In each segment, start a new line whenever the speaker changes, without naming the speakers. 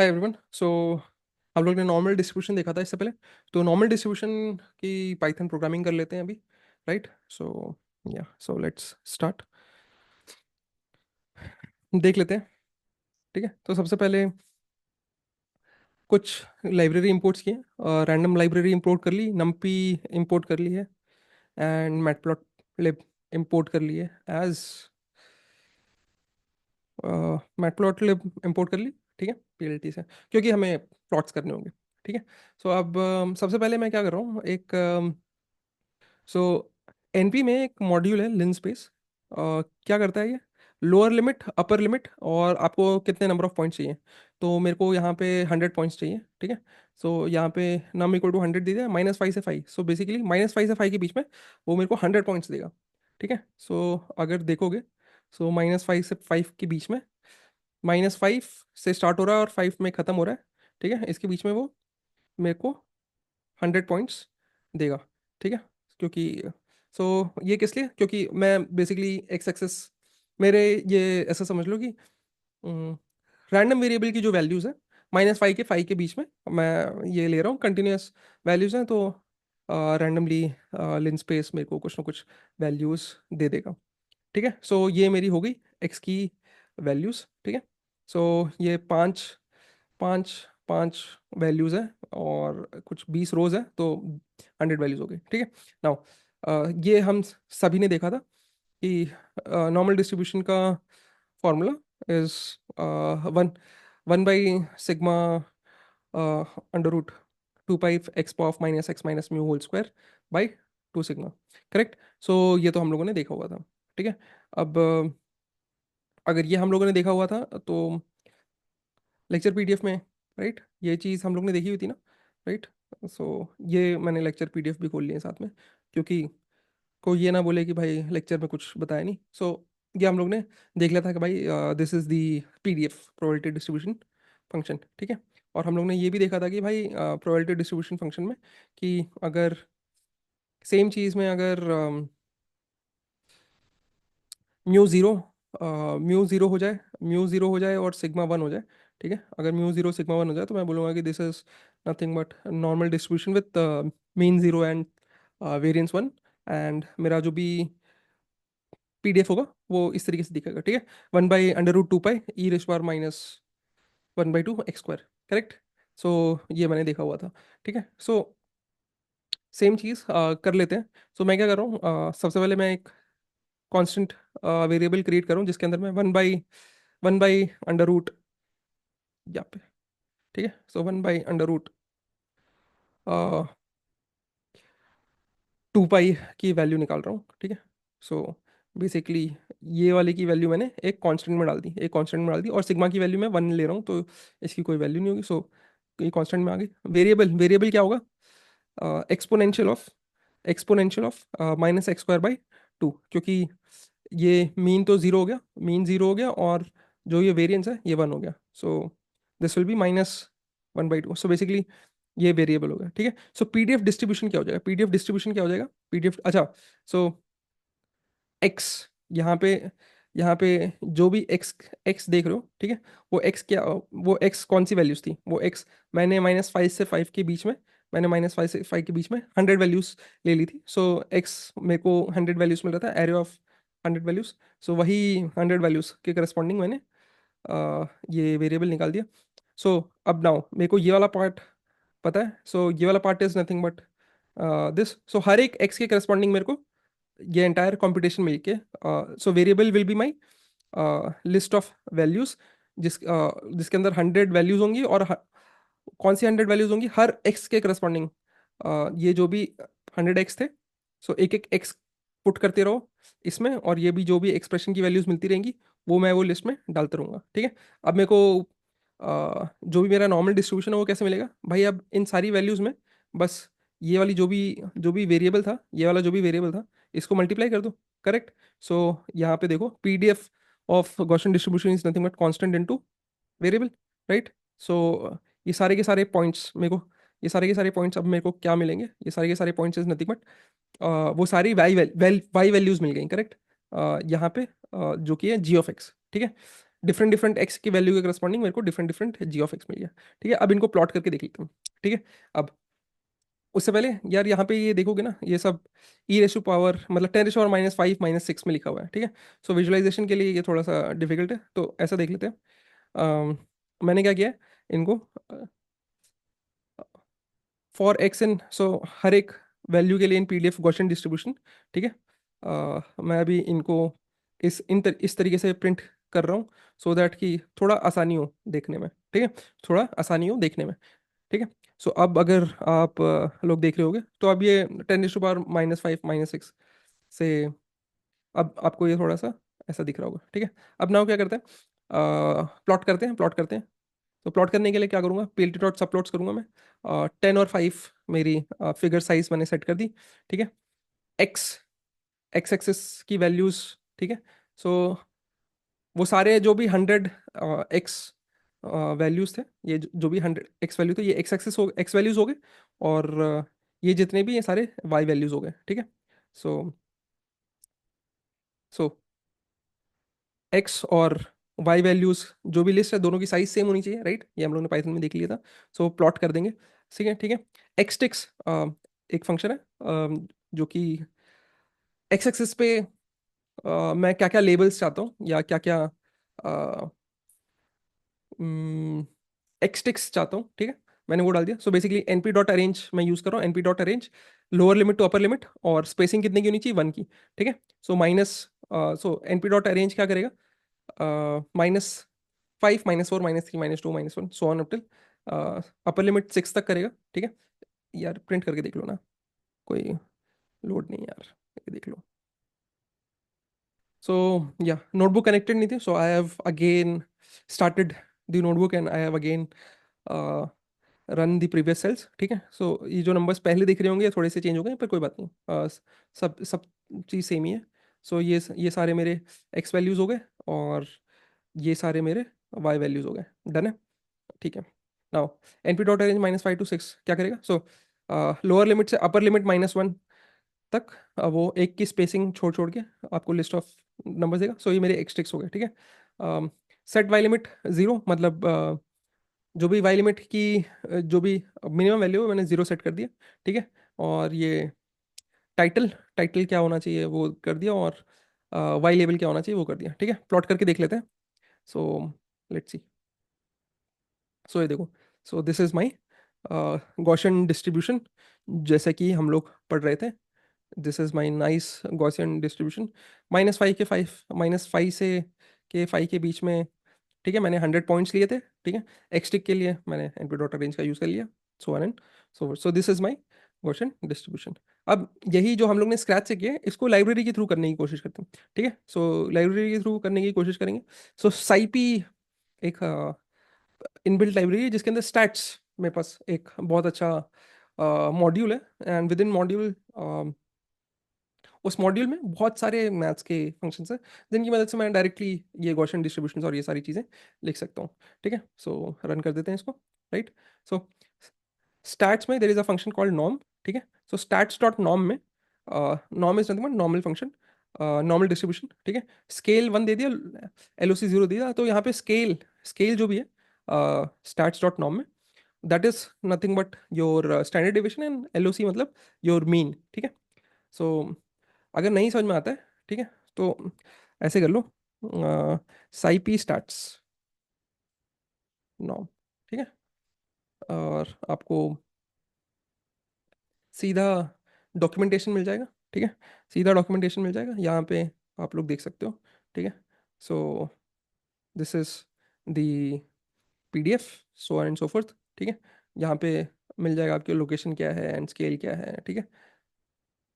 Hi everyone. हम लोग ने नॉर्मल डिस्ट्रीब्यूशन देखा था इससे पहले। तो नॉर्मल डिस्ट्रीब्यूशन की पाइथन प्रोग्रामिंग कर लेते हैं अभी। राइट। So let's start. देख लेते हैं। ठीक है, तो सबसे पहले कुछ लाइब्रेरी इंपोर्ट्स किए। रैंडम लाइब्रेरी इंपोर्ट कर ली, नमपी इंपोर्ट कर ली है, एंड मैटप्लॉटलिब इंपोर्ट कर ली है एज मैटप्लॉटलिब इंपोर्ट कर ली। ठीक है, पीएलटी से, क्योंकि हमें प्लॉट्स करने होंगे। ठीक है। अब सबसे पहले मैं क्या कर रहा हूँ, एक सो एनपी में एक मॉड्यूल है लिनस्पेस। क्या करता है ये? लोअर लिमिट, अपर लिमिट, और आपको कितने नंबर ऑफ पॉइंट्स चाहिए। तो मेरे को यहाँ पे 100 पॉइंट्स चाहिए। ठीक है। यहाँ पे नम इक्वल टू 100 दे दिया, -5 से 5। सो बेसिकली -5 से 5 के बीच में वो मेरे को 100 पॉइंट्स देगा। ठीक है। अगर देखोगे, -5 से 5 के बीच में, -5 से स्टार्ट हो रहा है और 5 में ख़त्म हो रहा है। ठीक है, इसके बीच में वो मेरे को 100 पॉइंट्स देगा। ठीक है। क्योंकि ये किस लिए? क्योंकि मैं बेसिकली एक्स एक्सेस मेरे, ये ऐसा समझ लो कि रैंडम वेरिएबल की जो वैल्यूज़ है, -5 के 5 के बीच में मैं ये ले रहा हूँ, कंटिन्यूस वैल्यूज़ हैं। तो रैंडमली लिन स्पेस मेरे को कुछ ना कुछ वैल्यूज़ दे देगा। ठीक है। ये मेरी हो गई एक्स की वैल्यूज़। ठीक है। ये पांच पांच पांच वैल्यूज़ है और कुछ 20 रोज है, तो 100 वैल्यूज़ हो गई। ठीक है। नाउ ये हम सभी ने देखा था कि नॉर्मल डिस्ट्रीब्यूशन का formula is one one by sigma √2 pi x power of -x - mu whole square by 2 sigma. Correct. ये तो हम लोगों ने देखा हुआ था। ठीक है। अब अगर ये हम लोगों ने देखा हुआ था तो लेक्चर पीडीएफ में, राइट, ये चीज़ हम लोग ने देखी हुई थी ना। राइट। ये मैंने लेक्चर पीडीएफ भी खोल लिए साथ में, क्योंकि कोई ये ना बोले कि भाई लेक्चर में कुछ बताया नहीं। ये हम लोग ने देख लिया था कि भाई this is the PDF probability distribution function. ठीक है। और हम लोग ने ये भी देखा था कि भाई प्रोबेबिलिटी डिस्ट्रीब्यूशन फंक्शन में, कि अगर सेम चीज़ में अगर म्यू ज़ीरो हो जाए, और सिग्मा 1 हो जाए। ठीक है। अगर म्यू 0 सिग्मा 1 हो जाए, तो मैं बोलूँगा कि this is nothing but normal distribution with mean 0 and variance 1। And मेरा जो भी पीडीएफ होगा वो इस तरीके से दिखेगा। ठीक है। 1/√2 पाई e⁻1/2 x²। करेक्ट। ये मैंने देखा हुआ था। ठीक है। सेम चीज़ कर लेते हैं। मैं क्या कर रहा हूँ, सबसे पहले मैं एक कांस्टेंट वेरिएबल क्रिएट करूँ जिसके अंदर मैं वन बाई अंडर रूट यहाँ पे। ठीक है। 1/√2 पाई की वैल्यू निकाल रहा हूँ। ठीक है। सो बेसिकली ये वाले की वैल्यू मैंने एक कांस्टेंट में डाल दी, और सिग्मा की वैल्यू मैं 1 ले रहा हूँ, तो इसकी कोई वैल्यू नहीं होगी। ये कांस्टेंट में आ गई। वेरिएबल वेरिएबल क्या होगा? एक्सपोनेंशियल ऑफ -x²/2, क्योंकि ये मीन तो ज़ीरो हो गया, और जो ये वेरिएंस है ये 1 हो गया। This will be -1/2। बेसिकली ये वेरिएबल हो गया। ठीक है। पीडीएफ डिस्ट्रीब्यूशन क्या हो जाएगा? पीडीएफ, अच्छा। सो एक्स, यहाँ पे जो भी एक्स एक्स देख रहे हो, ठीक है, वो एक्स कौन सी वैल्यूज थी? वो एक्स मैंने -5 से 5 के बीच में 100 वैल्यूज ले ली थी। एक्स मेरे को 100 वैल्यूज मिल रहा था, एरे ऑफ 100 वैल्यूज। वही 100 वैल्यूज के करस्पॉन्डिंग मैंने ये वेरिएबल निकाल दिया। अब नाउ मेरे को ये वाला पार्ट पता है। ये वाला part is nothing but this. हर एक एक्स के करस्पॉन्डिंग मेरे को ये एंटायर कंप्यूटेशन मिलके, variable will be my list of values, जिसके अंदर 100 वैल्यूज होंगी, और कौन सी 100 वैल्यूज होंगी? हर एक्स के करस्पॉन्डिंग ये जो भी 100 एक्स थे, एक एक एक्स पुट करते रहो इसमें, और ये भी जो भी एक्सप्रेशन की वैल्यूज मिलती रहेंगी वो मैं वो लिस्ट में डालता रहूँगा। ठीक है। अब मेरे को जो भी मेरा नॉर्मल डिस्ट्रीब्यूशन है वो कैसे मिलेगा भाई? अब इन सारी वैल्यूज में बस ये वाली जो भी वेरिएबल था, ये वाला जो भी वेरिएबल था, इसको मल्टीप्लाई कर दो। करेक्ट। यहाँ पे देखो, PDF of Gaussian distribution is nothing but constant into variable. Right. ये सारे के सारे पॉइंट्स मेरे को, ये सारे के सारे पॉइंट्स अब मेरे को क्या मिलेंगे? ये सारे के सारे पॉइंट्स इज नथिंग बट वो सारी वाई वैल्यूज मिल गई। करेक्ट। यहाँ पे जो कि है जी ऑफ एक्स। ठीक है। डिफरेंट डिफरेंट एक्स की वैल्यू के करस्पॉन्डिंग मेरे को different different G of X मिल गया। ठीक है, अब इनको प्लॉट करके देख लेते हैं। ठीक है, अब उससे पहले यार यहाँ पे ये देखोगे ना, ये सब ई रेशो पावर मतलब 10⁻⁵ -6 में लिखा हुआ है। ठीक है, सो विजुअलाइजेशन के लिए ये थोड़ा सा डिफिकल्ट है, तो ऐसा देख लेते हैं। मैंने क्या किया है, इनको फॉर एक्स इन, सो हर एक वैल्यू के लिए इन पीडीएफ गॉसियन डिस्ट्रीब्यूशन। ठीक है, मैं अभी इनको इस तरीके से प्रिंट कर रहा हूँ, सो दैट कि थोड़ा आसानी हो देखने में। ठीक है, थोड़ा आसानी हो देखने में। ठीक है, सो अब अगर आप लोग देख रहे होगे तो अब ये 10⁻⁵ -6 से अब आपको ये थोड़ा सा ऐसा दिख रहा होगा। ठीक है, अब नाउ क्या करते हैं, प्लॉट करते हैं। तो प्लॉट करने के लिए क्या करूंगा, पीएलटी डॉट सब प्लॉट्स करूंगा मैं। 10 और 5 मेरी फिगर साइज मैंने सेट कर दी। ठीक है, एक्स एक्स एक्सिस की वैल्यूज। ठीक है, सो वो सारे जो भी 100 एक्स वैल्यूज थे, ये जो भी 100 एक्स वैल्यू थे, ये एक्स एक्सिस हो एक्स वैल्यूज हो गए। और ये जितने भी ये सारे वाई वैल्यूज हो गए। ठीक है, सो सो एक्स और वाई वैल्यूज जो भी लिस्ट है, दोनों की साइज सेम होनी चाहिए, राइट? ये हम लोगों ने पाइथन में देख लिया था। सो प्लॉट कर देंगे। ठीक है, ठीक है। एक्सटिक्स एक फंक्शन है जो कि एक्स एक्सिस पे मैं क्या क्या लेबल्स चाहता हूँ या क्या क्या एक्सटिक्स चाहता हूँ। ठीक है, मैंने वो डाल दिया। So basically NP dot arange मैं यूज कर रहा हूँ, NP dot arange lower limit to upper limit, और स्पेसिंग कितने की होनी चाहिए, 1 की। ठीक है, so minus so NP dot arange क्या करेगा, -5 -4 -3 -2 -1 so on up till upper limit 6 तक करेगा। ठीक है, यार प्रिंट करके देख लो ना, कोई लोड नहीं यार, ये देख लो। सो या नोटबुक कनेक्टेड नहीं थी, so I have again started the notebook and I have again run the previous cells. ठीक है, सो ये जो नंबर्स पहले दिख रहे होंगे ये थोड़े से चेंज हो गए, पर कोई बात नहीं। सब सब चीज़ सेम ही है। सो ये सारे मेरे एक्स वैल्यूज़ हो गए, और ये सारे मेरे वाई वैल्यूज़ हो गए। डन है, ठीक है। Now NP dot arrange -5 to 6 क्या करेगा, सो लोअर लिमिट से अपर लिमिट -1 तक वो एक की स्पेसिंग छोड़ छोड़ के आपको लिस्ट ऑफ नंबर देगा। सो ये मेरे एक्सट्रिक्स हो गए। ठीक है, सेट वाई लिमिट 0 मतलब जो भी वाई लिमिट की जो भी मिनिमम वैल्यू है मैंने 0 सेट कर दिया। ठीक है, और ये टाइटल टाइटल क्या होना चाहिए वो कर दिया, और वाई लेबल क्या होना चाहिए वो कर दिया। ठीक है, प्लॉट करके देख लेते हैं। सो लेट्स सी। सो ये देखो, so this is my Gaussian distribution, जैसे कि हम लोग पढ़ रहे थे। This is my nice Gaussian distribution. -5 से के 5 के बीच में। ठीक है, मैंने 100 पॉइंट्स लिए थे। ठीक है, एक्सटिक के लिए मैंने एनपी डॉट रेंज का यूज़ कर लिया। So on and so this is my Gaussian distribution. अब यही जो हम लोग ने स्क्रैच से किया है, इसको लाइब्रेरी के थ्रू करने की कोशिश करते हैं। ठीक है, सो लाइब्रेरी के थ्रू करने की कोशिश करेंगे। सो साइपी एक इनबिल्ट लाइब्रेरी है जिसके अंदर स्टैट्स मेरे पास एक बहुत अच्छा मॉड्यूल है। एंड विद इन मॉड्यूल, उस मॉड्यूल में बहुत सारे मैथ्स के फंक्शंस हैं जिनकी मदद से मैं डायरेक्टली ये गॉसियन डिस्ट्रीब्यूशंस और ये सारी चीज़ें लिख सकता हूँ। ठीक है, सो रन कर देते हैं इसको। राइट, सो स्टैट्स में there is a function called norm. ठीक है, सो स्टैट्स डॉट नॉर्म में norm is nothing but normal function, normal distribution. ठीक है, स्केल 1 दे दिया, एलओसी 0 दे दिया, तो यहाँ पे स्केल स्केल जो भी है स्टैट्स डॉट नॉर्म में, that is nothing but your standard division, and LOC मतलब योर मीन। ठीक है, सो अगर नहीं समझ में आता है, ठीक है, तो ऐसे कर लो, साइपी स्टैट्स नॉर्म। ठीक है, और आपको सीधा डॉक्यूमेंटेशन मिल जाएगा। ठीक है, सीधा डॉक्यूमेंटेशन मिल जाएगा, यहाँ पे आप लोग देख सकते हो। ठीक है, सो this is the PDF, so on and so fourth. ठीक है, यहाँ पे मिल जाएगा आपकी लोकेशन क्या है एंड स्केल क्या है। ठीक है,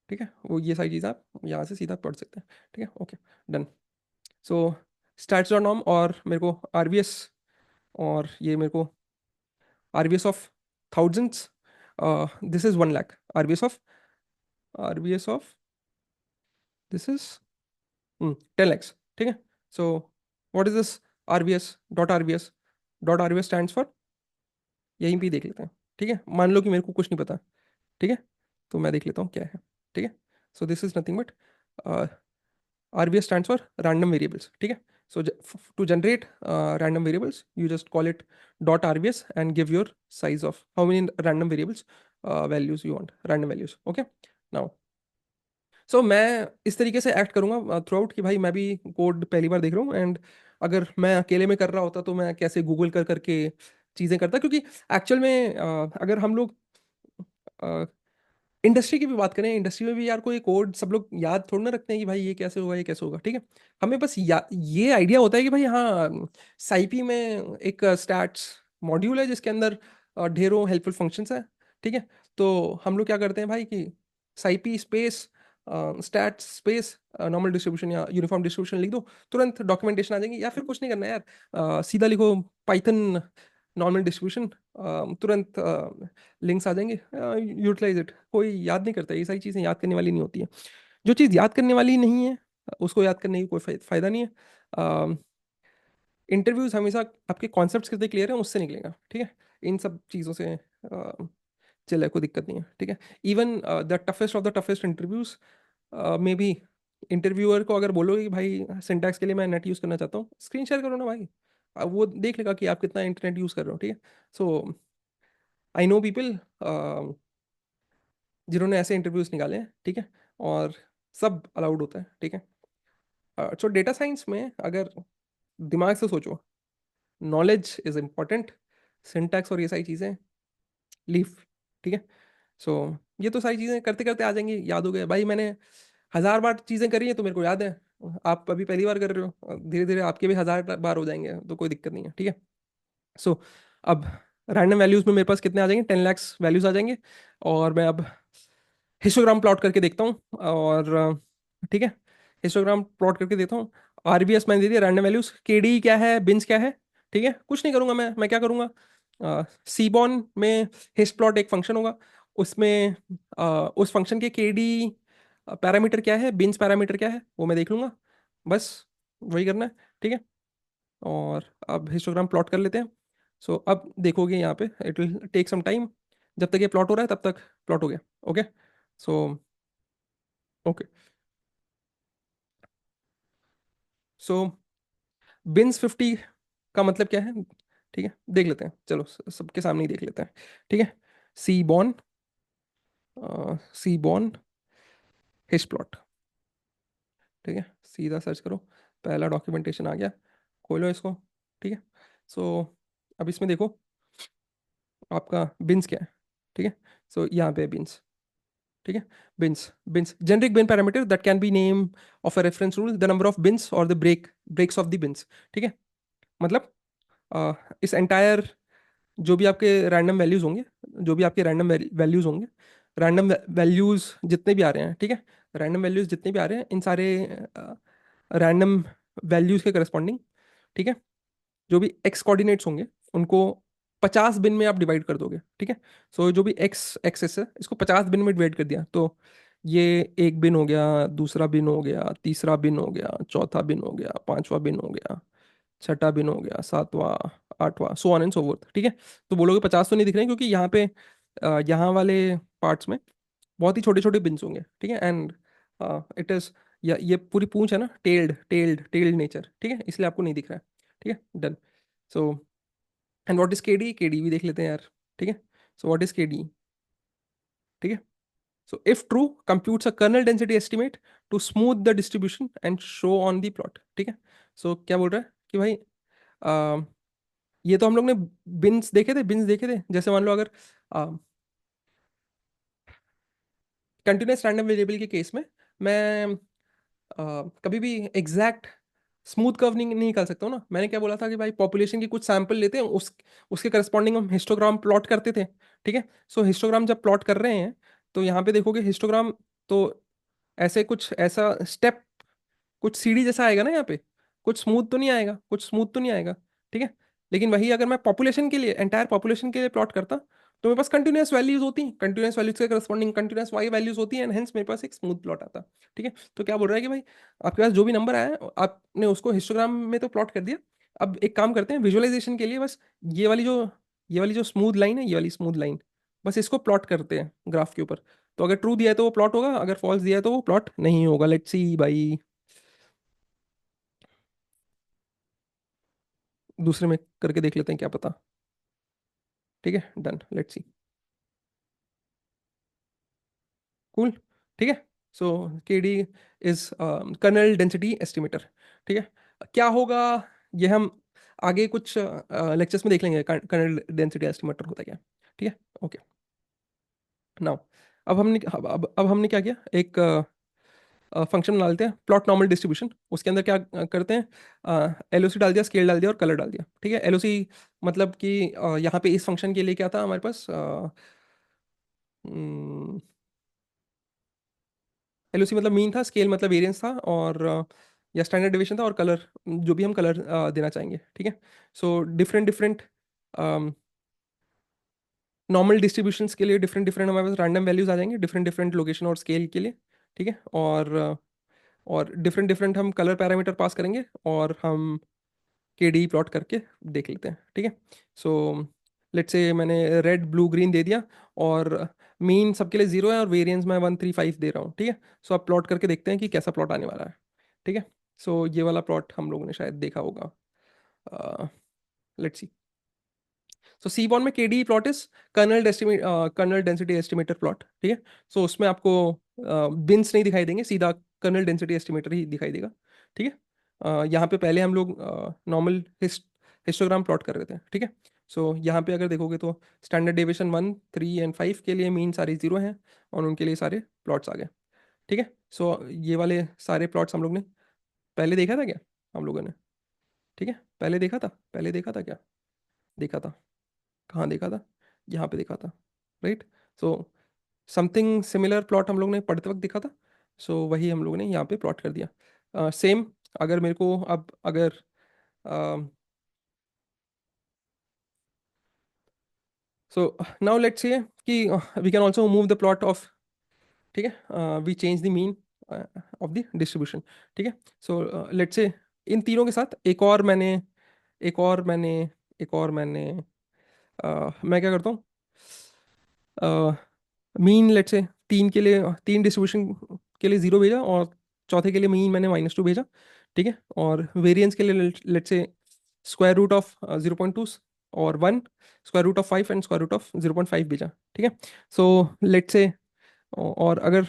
ठीक है, वो ये सारी चीज़ आप यहाँ से सीधा पढ़ सकते हैं। ठीक है, ओके, डन। सो स्टैट्स डॉट नॉर्म, और मेरे को आरबीएस, और ये मेरे को RBS of thousands, this is 1 lakh RBS of this is 10 lakhs। ठीक है, so what is this RBS stands for, यहीं पे ही देख लेते हैं। ठीक है, मान लो कि मेरे को कुछ नहीं पता। ठीक है, तो मैं देख लेता हूँ क्या है। ठीक है, सो this is nothing but RBS stands for random variables. ठीक है, So to generate random variables, you just call it dot rbs and give your size of how many random variables values you want, random values. Okay. Now, so मैं इस तरीके से act करूंगा through out कि भाई मैं भी code पहली बार देख रहा हूँ, एंड अगर मैं अकेले में कर रहा होता तो मैं कैसे गूगल कर करके चीज़ें करता, क्योंकि एक्चुअल में अगर हम लोग इंडस्ट्री की भी बात करें, इंडस्ट्री में भी यार कोई कोड सब लोग याद थोड़ी ना रखते हैं कि भाई ये कैसे होगा, ये कैसे होगा, ठीक है। हमें बस ये आइडिया होता है कि भाई हाँ, साइपी में एक स्टैट्स मॉड्यूल है जिसके अंदर ढेरों हेल्पफुल फंक्शंस है, ठीक है। तो हम लोग क्या करते हैं भाई कि SciPy space stats space normal distribution या यूनिफॉर्म डिस्ट्रीब्यूशन लिख दो, तुरंत डॉक्यूमेंटेशन आ जाएंगी, या फिर कुछ नहीं करना है यार, सीधा लिखो पाइथन नॉर्मल डिस्ट्रीब्यूशन, तुरंत लिंक्स आ जाएंगे, यूटिलाइज इट। कोई याद नहीं करता, ये सारी चीज़ें याद करने वाली नहीं होती है। जो चीज़ याद करने वाली नहीं है उसको याद करने की कोई फायदा नहीं है। इंटरव्यूज हमेशा आपके कॉन्सेप्ट्स कितने क्लियर हैं उससे निकलेगा, ठीक है। इन सब चीज़ों से चले, कोई दिक्कत नहीं है, ठीक है। Even the toughest of the toughest interviews में भी इंटरव्यूअर को अगर बोलोगे कि भाई सिंटैक्स के लिए मैं नेट यूज़ करना चाहता हूँ, स्क्रीन शेयर करो ना भाई, वो देख लेगा कि आप कितना इंटरनेट यूज़ कर रहे हो, ठीक है। सो आई नो पीपल जिन्होंने ऐसे इंटरव्यूज निकाले हैं, ठीक है, और सब अलाउड होता है, ठीक है। सो डेटा साइंस में अगर दिमाग से सोचो, नॉलेज इज इम्पोर्टेंट, सिंटैक्स और ये सारी चीज़ें लीव, ठीक है। सो ये तो सारी चीज़ें करते करते आ जाएंगी, याद हो गया भाई, मैंने 1000 बार चीज़ें करी हैं तो मेरे को याद है। आप अभी पहली बार कर रहे हो, धीरे धीरे आपके भी 1000 बार हो जाएंगे, तो कोई दिक्कत नहीं है, ठीक है। सो अब रैंडम वैल्यूज में मेरे पास कितने आ जाएंगे, 10 lakhs वैल्यूज आ जाएंगे, और मैं अब हिस्टोग्राम प्लॉट करके देखता हूँ, और ठीक है, हिस्टोग्राम प्लॉट करके देखता हूँ। आरबीएस मैंने दे दिया, रैंडम वैल्यूज, केडी क्या है, बिन्स क्या है, ठीक है। कुछ नहीं करूंगा मैं क्या करूंगा, सीबॉन में हिस्ट प्लॉट एक फंक्शन होगा, उसमें उस फंक्शन के केडी पैरामीटर क्या है, बिन्स पैरामीटर क्या है, वो मैं देख लूंगा, बस वही करना है, ठीक है। और अब हिस्टोग्राम प्लॉट कर लेते हैं। सो अब देखोगे यहाँ पे it will take some time, जब तक ये प्लॉट हो रहा है तब तक प्लॉट हो गया, ओके। सो ओके, सो बिन्स 50 का मतलब क्या है, ठीक है, देख लेते हैं, चलो सबके सामने ही देख लेते हैं, ठीक है। सी बॉन, सी बॉन हिस्ट प्लॉट, ठीक है, सीधा सर्च करो, पहला डॉक्यूमेंटेशन आ गया, खोलो इसको, ठीक है। सो अब इसमें देखो आपका बिन्स क्या है, ठीक है। सो यहाँ पे बिन्स, ठीक है, bins generic bin parameter that can be name of a reference rule, the number of bins और the breaks of the bins, ठीक है। मतलब इस एंटायर जो भी आपके रैंडम वैल्यूज होंगे, जो भी आपके रैंडम वैल्यूज होंगे, रैंडम वैल्यूज जितने भी आ रहे हैं, ठीक है, रैंडम वैल्यूज जितने भी आ रहे हैं, इन सारे रैंडम वैल्यूज के करस्पॉन्डिंग, ठीक है, जो भी एक्स कोऑर्डिनेट्स होंगे उनको 50 बिन में आप डिवाइड कर दोगे, ठीक है। सो जो भी एक्स एक्सेस है इसको 50 बिन में डिवाइड कर दिया, तो ये एक बिन हो गया, दूसरा बिन हो गया, तीसरा बिन हो गया, चौथा बिन हो गया, पांचवा बिन हो गया, छठा बिन हो गया, सातवां, आठवां, so on and so fourth, ठीक है। तो बोलोगे 50 तो नहीं दिख रहे हैं, क्योंकि यहाँ पे यहाँ वाले पार्ट्स में बहुत ही छोटे छोटे बिन्स होंगे, ठीक है। एंड इट इज, ये पूरी पूंछ है ना, टेल्ड नेचर, ठीक है, इसलिए आपको नहीं दिख रहा है, ठीक है, done. So and what is KD, KD भी देख लेते हैं यार, ठीक है। सो व्हाट इज केडी, ठीक है। So if true computes a kernel density estimate to smooth the distribution and show on the plot, ठीक है। सो क्या बोल रहा है कि भाई ये तो हम लोग ने बिन्स देखे थे, जैसे मान लो अगर कंटिन्यूस रैंडम वेरिएबल के केस में मैं कभी भी एग्जैक्ट स्मूथ कर्व नहीं निकाल सकता हूँ ना। मैंने क्या बोला था कि भाई पॉपुलेशन की कुछ सैंपल लेते हैं, उसके करस्पॉन्डिंग हम हिस्टोग्राम प्लॉट करते थे, ठीक है। सो हिस्टोग्राम जब प्लॉट कर रहे हैं तो यहाँ पे देखोगे हिस्टोग्राम, तो ऐसे कुछ ऐसा स्टेप, कुछ सीढ़ी जैसा आएगा ना यहाँ पे, कुछ स्मूथ तो नहीं आएगा, कुछ स्मूथ तो नहीं आएगा, ठीक है। लेकिन वही अगर मैं पॉपुलेशन के लिए, एंटायर पॉपुलेशन के लिए प्लॉट करता, तो मेरे पास कंटिन्यूस वैल्यूज होती, कंटिन्यूस वैल्यूज के करस्पॉन्डिंग कंटिन्यूस वाई वैल्यूज होती है, एंड हेंस मेरे पास एक स्मूथ प्लॉट आता, ठीक है। तो क्या बोल रहा है कि भाई आपके पास जो भी नंबर आया है, आपने उसको हिस्टोग्राम में तो प्लॉट कर दिया, अब एक काम करते हैं विजुअलाइजेशन के लिए, बस ये वाली जो ये वाली जो स्मूथ लाइन है, ये वाली स्मूथ लाइन, बस इसको प्लॉट करते हैं ग्राफ के ऊपर। तो अगर ट्रू दिया है तो वो प्लॉट होगा, अगर फॉल्स दिया है तो वो प्लॉट नहीं होगा, लेट्स सी भाई। दूसरे में करके देख लेते हैं, क्या पता। ठीक है, डन, लेट्स सी। कूल। ठीक है। So K D is kernel density estimator. ठीक है। क्या होगा, ये हम आगे कुछ लेक्चर्स में देख लेंगे, कर्नल डेंसिटी एस्टिमेटर होता है क्या। ठीक है। ओके। नाउ अब हमने क्या किया, एक फंक्शन बना लेते हैं, प्लॉट नॉर्मल डिस्ट्रीब्यूशन। उसके अंदर क्या करते हैं, एलओसी डाल दिया, स्केल डाल दिया और कलर डाल दिया। ठीक है। एलओसी मतलब कि यहाँ पे इस फंक्शन के लिए क्या था हमारे पास, एलओसी मतलब मीन था, स्केल मतलब वेरिएंस था, और या स्टैंडर्ड डेविएशन था, और कलर जो भी हम कलर देना चाहेंगे। ठीक है। So different different normal distributions के लिए डिफरेंट डिफरेंट हमारे पास रैंडम वैल्यूज आ जाएंगे, डिफरेंट डिफरेंट लोकेशन और स्केल के लिए। ठीक है। और डिफरेंट डिफरेंट हम कलर पैरामीटर पास करेंगे, और हम के डी प्लॉट करके देख लेते हैं। ठीक है। सो लेट्स से मैंने रेड ब्लू ग्रीन दे दिया, और मीन सबके लिए 0 है, और वेरिएंस मैं 135 दे रहा हूँ। ठीक है। सो अब प्लॉट करके देखते हैं कि कैसा प्लॉट आने वाला है। ठीक है। सो ये वाला प्लॉट हम लोगों ने शायद देखा होगा। Let's see. So C bond में K D plot is kernel density estimator plot. ठीक है। सो उसमें आपको बिन्स नहीं दिखाई देंगे, सीधा कर्नल डेंसिटी एस्टिमेटर ही दिखाई देगा। ठीक है। यहाँ पे पहले हम लोग नॉर्मल हिस्टोग्राम प्लॉट कर रहे थे। ठीक है। सो यहाँ पे अगर देखोगे तो स्टैंडर्ड डेविएशन 1, 3 एंड 5 के लिए मीन सारे 0 हैं, और उनके लिए सारे प्लॉट्स आ गए। ठीक है। सो ये वाले सारे प्लॉट्स हम लोग ने पहले देखा था क्या, हम लोगों ने। ठीक है, पहले देखा था, पहले देखा था क्या, देखा था। कहाँ देखा था, यहाँ पे देखा था, right. So something similar plot हम लोग ने पढ़ते वक्त देखा था। सो वही हम लोग ने यहाँ पे प्लॉट कर दिया, सेम। अगर मेरे को अब अगर सो नाउ लेट्स से कि we can also move the plot off. ठीक है, we change the mean of the distribution. ठीक है। सो लेट्स से इन तीनों के साथ एक और मैंने एक और मैंने मैं क्या करता हूँ, मीन लेट से तीन के लिए, तीन डिस्ट्रीब्यूशन के लिए 0 भेजा, और चौथे के लिए मीन मैंने -2 भेजा। ठीक है। और वेरिएंस के लिए लेट से स्क्वायर रूट ऑफ 0.2 और 1, square root of 5 and square root of 0.5 भेजा। ठीक है। सो लेट से, और अगर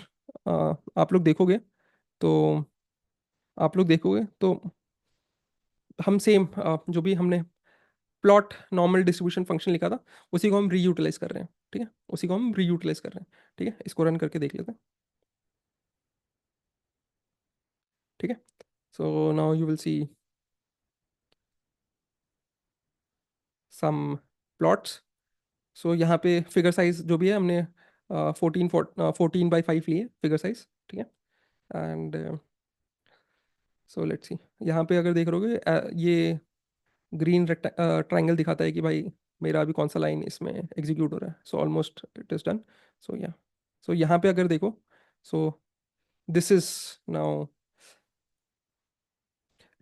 आप लोग देखोगे तो हम सेम जो भी हमने प्लॉट नॉर्मल डिस्ट्रीब्यूशन फंक्शन लिखा था, उसी को हम रीयूटिलाइज कर रहे हैं। ठीक है, उसी को हम रीयूटिलाइज कर रहे हैं। ठीक है, इसको रन करके देख लेते हैं। ठीक है। So now you will see some plots. So यहाँ पे फिगर साइज जो भी है हमने 14 बाई 5 लिए फिगर साइज। ठीक है। एंड सो लेट्स सी, यहाँ पे अगर देख रहोगे ये ग्रीन ट्राइंगल दिखाता है कि भाई मेरा अभी कौन सा लाइन इसमें एग्जीक्यूट हो रहा है। So almost it is done. So yeah, so यहाँ पे अगर देखो, so this is now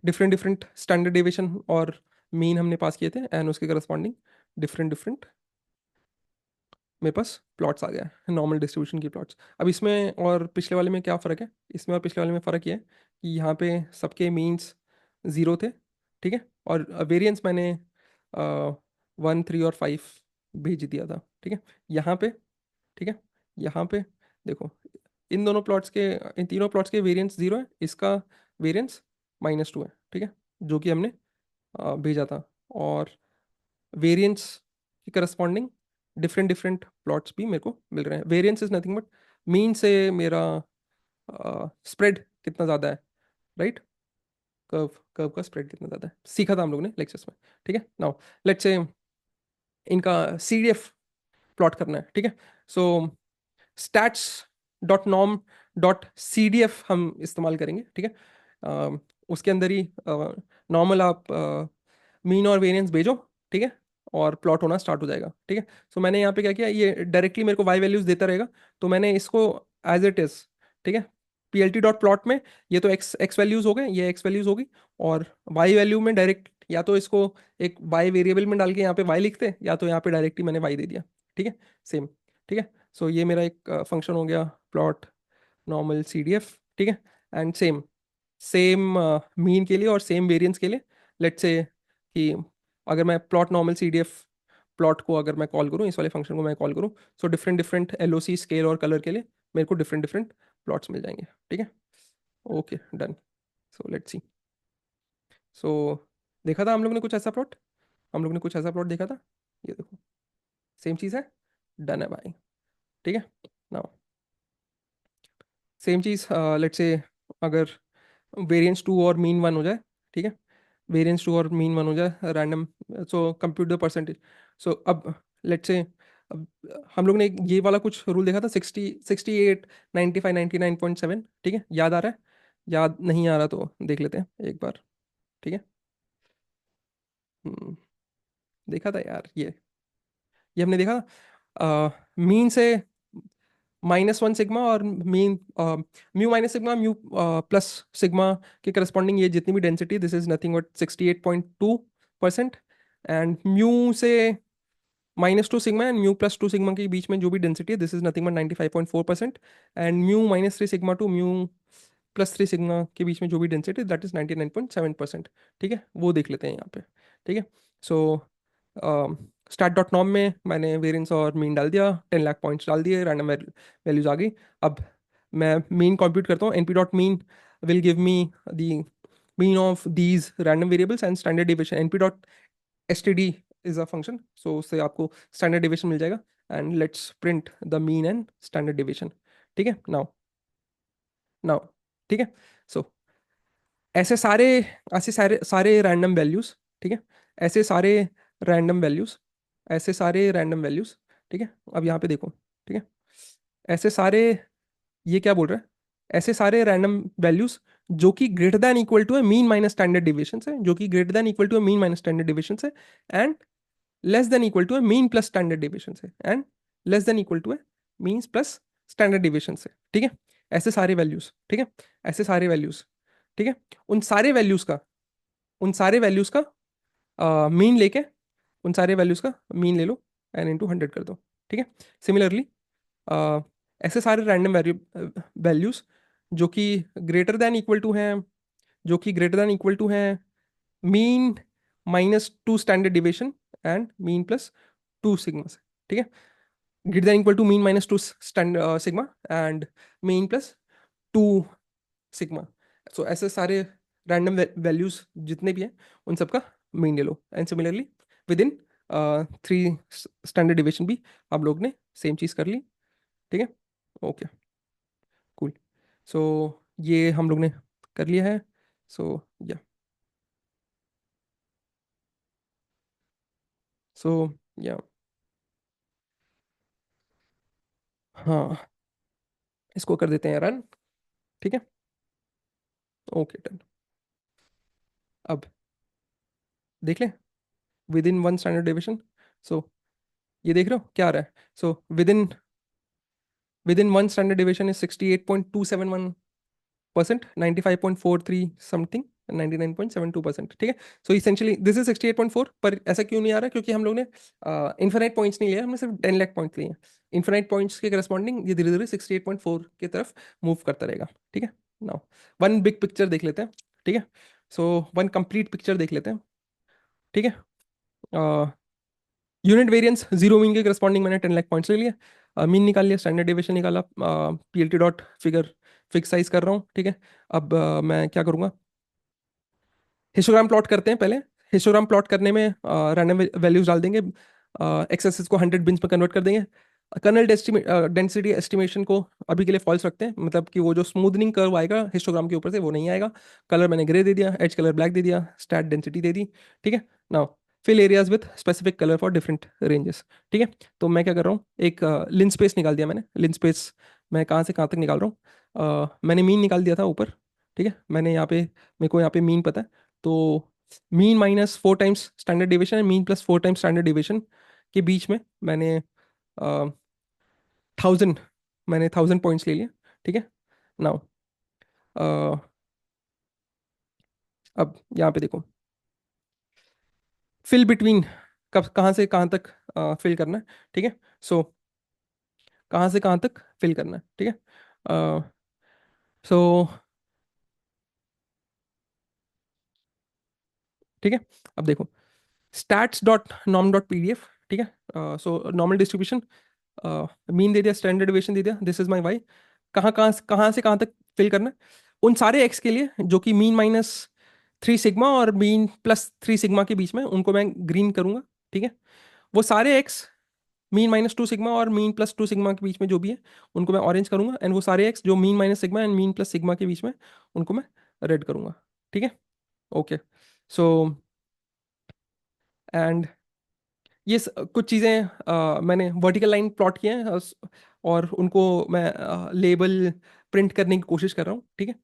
different different standard deviation और मीन हमने पास किए थे, एंड उसके करस्पॉन्डिंग डिफरेंट डिफरेंट मेरे पास प्लॉट्स आ गया है, नॉर्मल डिस्ट्रीब्यूशन की प्लॉट्स। अब इसमें और पिछले वाले में क्या फ़र्क है, इसमें और पिछले वाले में फ़र्क ये है कि यहाँ पे सबके मीन्स 0 थे। ठीक है। और वेरिएंस मैंने 1, 3 और 5 भेज दिया था। ठीक है। यहाँ पे, ठीक है, यहाँ पे देखो, इन दोनों प्लॉट्स के, इन तीनों प्लॉट्स के वेरिएंस 0 है, इसका वेरिएंस -2 है। ठीक है, जो कि हमने भेजा था। और वेरिएंस की करस्पॉन्डिंग डिफरेंट डिफरेंट प्लॉट्स भी मेरे को मिल रहे हैं। Variance is nothing but mean से मेरा स्प्रेड कितना ज़्यादा है, राइट। कर्व कर्व का स्प्रेड कितना ज़्यादा है, सीखा था हम लोग ने लेक्चर्स में। ठीक है। नाउ लेट्स से इनका CDF प्लॉट करना है। ठीक है। सो स्टैट्स डॉट नॉम डॉट CDF हम इस्तेमाल करेंगे। ठीक है। उसके अंदर ही नॉर्मल आप मीन और वेरिएंस भेजो। ठीक है, और प्लॉट होना स्टार्ट हो जाएगा। ठीक है। सो मैंने यहाँ पे क्या किया, ये डायरेक्टली मेरे को वाई वैल्यूज देता रहेगा, तो मैंने इसको एज इट इज, ठीक है, PLT डॉट प्लॉट में ये तो एक्स एक्स वैल्यूज हो गए, ये एक्स वैल्यूज होगी, और वाई वैल्यू में डायरेक्ट या तो इसको एक वाई वेरिएबल में डाल के यहाँ पे वाई लिखते, या तो यहाँ पे डायरेक्टली मैंने वाई दे दिया। ठीक है, सेम। ठीक है। सो ये मेरा एक फंक्शन हो गया, प्लॉट नॉर्मल CDF। ठीक है। एंड सेम सेम मीन के लिए और सेम वेरिएंस के लिए, लेट्स से कि अगर मैं प्लॉट नॉर्मल CDF प्लॉट को अगर मैं कॉल करूँ, इस वाले फंक्शन को मैं कॉल करूँ, so different different LOC scale और कलर के लिए मेरे को डिफरेंट डिफरेंट प्लॉट्स मिल जाएंगे, ठीक है। Okay done. So let's see. So देखा था हम लोग ने कुछ ऐसा प्लॉट, हम लोग ने कुछ ऐसा प्लॉट देखा था, ये देखो सेम चीज़ है। डन है भाई, ठीक है। Now same cheese, let's say अगर वेरिएंस 2 और मीन 1 हो जाए, ठीक है, वेरिएंस 2 और मीन 1 हो जाए random, so compute the percentage. So अब लेट्स से, अब हम लोग ने ये वाला कुछ रूल देखा था, 68 95 99.7, ठीक है, याद आ रहा है? याद नहीं आ रहा तो देख लेते हैं एक बार, ठीक है। हम्म, देखा था यार ये हमने देखा मीन से -1 सिग्मा और mean mu minus sigma mu plus sigma के करस्पॉन्डिंग ये जितनी भी density, this is nothing but 68.2%। And mu से -2 sigma and mu plus 2 sigma के बीच में जो भी डेंसिटी है, this is nothing but 95.4%। And mu -3 sigma two mu +3 sigma के बीच में जो भी डेंसिटी, दैट इज 99.7%, ठीक है। वो देख लेते हैं यहाँ पे, ठीक है। सो स्टार्ट डॉट नॉम में मैंने वेरिएंस और मीन डाल दिया, 10 लाख पॉइंट्स डाल दिए, रैंडम वैल्यूज आ गई। अब मैं मीन कंप्यूट करता हूँ, np dot mean will give me the mean of these random variables and standard deviation. np dot std is a function, so उससे आपको स्टैंडर्ड डिविएशन मिल जाएगा। And let's print the mean and standard deviation, ठीक है। Now now ठीक है। सो ऐसे सारे ऐसे सारे सारे रैंडम वैल्यूज, ठीक है, ऐसे सारे रैंडम वैल्यूज, ऐसे सारे रैंडम वैल्यूज, ठीक है। अब यहाँ पे देखो, ठीक है, ऐसे सारे, ये क्या बोल रहा है, ऐसे सारे रैंडम वैल्यूज जो कि ग्रेटर देन इक्वल टू है मीन माइनस स्टैंडर्ड डिविएशन से, जो कि ग्रेटर देन इक्वल टू है मीन माइनस स्टैंडर्ड डिविएशन से, and less than equal to है मीन प्लस स्टैंडर्ड डिविएशन से, and less than equal to है मीन प्लस स्टैंडर्ड डिविएशन से, ठीक है। ऐसे सारे वैल्यूज, ठीक है, ऐसे सारे वैल्यूज, ठीक है। उन सारे वैल्यूज का उन सारे वैल्यूज का मीन लेके, उन सारे वैल्यूज का मीन ले लो एन इंटू 100 कर दो, ठीक है। सिमिलरली ऐसे सारे रैंडम वैल्यूज जो कि ग्रेटर देन इक्वल टू हैं, जो कि ग्रेटर देन इक्वल टू हैं mean -2 standard deviation and mean plus 2 sigma से, ठीक है। Greater than equal to mean -2 standard sigma and mean plus 2 sigma. So ऐसे सारे रैंडम वैल्यूज जितने भी हैं उन सबका मीन ले लो, and similarly within 3 standard deviation भी आप लोग ने सेम चीज़ कर ली, ठीक है। Okay cool. सो ये हम लोग ने कर लिया है। सो या सो या हाँ, इसको कर देते हैं रन, ठीक है। Okay done. अब देख लें विद इन 1 स्टैंडर्ड डिविएशन। सो ये देख रहे हो क्या आ रहा है? So with in 1 standard deviation is 68.271%, 95.43 something, 99.72%, ठीक है। सो इसेंशियली दिस इज 68.4, पर ऐसा क्यों नहीं आ रहा? क्योंकि हम लोग ने इन्फिनाइट पॉइंट्स नहीं लिया, हमने सिर्फ 10 लाख पॉइंट्स लिए हैं। इन्फिनाइट पॉइंट्स के करस्पॉन्डिंग ये धीरे धीरे 68.4 की तरफ मूव करता रहेगा, ठीक है। नाउ वन बिग पिक्चर देख लेते हैं, ठीक है। सो वन कंप्लीट पिक्चर देख लेते हैं, ठीक है। यूनिट वेरिएंस जीरो मीन के करस्पॉन्डिंग मैंने 10 लाख पॉइंट्स ले लिया, मीन निकाल लिया, स्टैंडर्ड डेविएशन निकाला, PLT dot figure fix size कर रहा हूँ, ठीक है। अब मैं क्या करूँगा, हिस्टोग्राम प्लॉट करते हैं पहले। हिस्टोग्राम प्लॉट करने में रैंडम वैल्यूज डाल देंगे, एक्स एक्सिस को 100 बिन्स में कन्वर्ट कर देंगे। कर्नल डेंसिटी एस्टिमेशन को अभी के लिए फॉल्स रखते हैं, मतलब कि वो जो स्मूदनिंग कर्व आएगा हिस्टोग्राम के ऊपर से वो नहीं आएगा। कलर मैंने ग्रे दे दिया, एज कलर ब्लैक दे दिया, स्टैट डेंसिटी दे दी, ठीक है। Now fill areas with specific colour for different ranges, ठीक है। तो मैं क्या कर रहा हूँ, एक लिन स्पेस निकाल दिया मैंने। लिन स्पेस मैं कहाँ से कहाँ तक निकाल रहा हूँ, मैंने मीन निकाल दिया था ऊपर, ठीक है। मैंने यहाँ पे, मेरे को यहाँ पे मीन पता है, तो मीन -4 टाइम्स स्टैंडर्ड डिविएशन है, मीन +4 टाइम्स स्टैंडर्ड डिविएशन के बीच में मैंने 1000, मैंने 1000 पॉइंट्स ले लिए, ठीक है। नाउ अब यहाँ पे देखो, फिल बिटवीन, कब कहाँ से कहाँ तक फिल करना है, ठीक है। सो कहाँ से कहाँ तक फिल करना है, ठीक है। सो ठीक है, अब देखो stats.norm.pdf, ठीक है। So normal distribution, mean they दिया, स्टैंडर्ड डिविएशन दे दिया, दिस इज माय वाई। कहाँ से कहाँ तक फिल करना है? उन सारे एक्स के लिए जो कि मीन माइनस 3 सिग्मा और मीन प्लस 3 सिग्मा के बीच में, उनको मैं ग्रीन करूंगा, ठीक है। वो सारे एक्स मीन माइनस 2 सिग्मा और मीन प्लस 2 सिग्मा के बीच में जो भी है, उनको मैं ऑरेंज करूंगा। एंड वो सारे एक्स जो mean minus sigma and mean plus sigma के बीच में, उनको मैं रेड करूंगा, ठीक है। ओके। सो एंड ये कुछ चीज़ें मैंने वर्टिकल लाइन प्लॉट किए हैं, और उनको मैं लेबल प्रिंट करने की कोशिश कर रहा हूँ, ठीक है।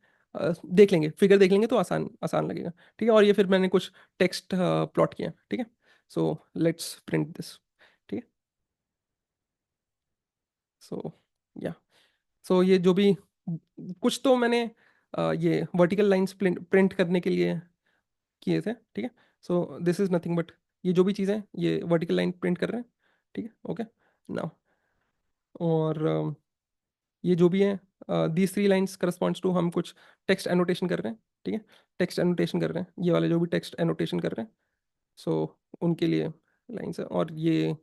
देख लेंगे, फिगर देख लेंगे तो आसान आसान लगेगा, ठीक है। और ये फिर मैंने कुछ टेक्स्ट प्लॉट किए हैं, ठीक है। सो लेट्स प्रिंट दिस, ठीक है। सो या सो ये जो भी कुछ तो मैंने ये वर्टिकल लाइंस प्रिंट करने के लिए किए थे, ठीक है। सो दिस इज नथिंग बट, ये जो भी चीज़ें ये वर्टिकल लाइन प्रिंट कर रहे हैं, ठीक है। ओके नाउ, और ये जो भी है, दीज 3 लाइन्स करस्पॉन्ड्स टू, हम कुछ टेक्स्ट एनोटेशन कर रहे हैं, ठीक है। टेक्स्ट एनोटेशन कर रहे हैं, ये वाले जो भी टेक्स्ट एनोटेशन कर रहे हैं, सो उनके लिए लाइन्स है। और ये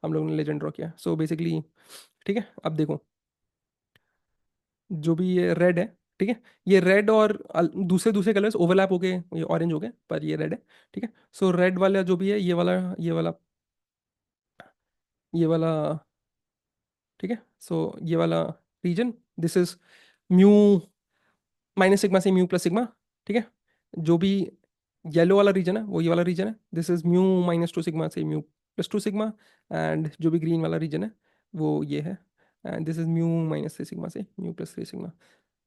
हम लोगों ने लेजेंड ड्रॉ किया, सो बेसिकली, ठीक है। अब देखो, जो भी ये रेड है, ठीक है, ये रेड और दूसरे दूसरे कलर्स ओवरलैप हो गए, ये ऑरेंज हो गए, पर ये रेड है, ठीक है। सो रेड वाला जो भी है, ये वाला, ठीक है। सो ये वाला region, this is mu minus sigma से म्यू प्लस सिग्मा, ठीक है। जो भी येलो वाला रीजन है वो ये वाला रीजन है, दिस इज म्यू -2 सिग्मा से म्यू +2 सिग्मा। एंड जो भी ग्रीन वाला रीजन है वो ये है, and this is mu -3 sigma से म्यू +3 सिग्मा,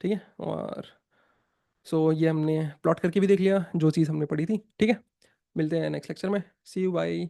ठीक है। और सो ये हमने प्लॉट करके भी देख लिया जो चीज़ हमने पढ़ी थी, ठीक है। मिलते हैं नेक्स्ट लेक्चर में, सी यू, बाय।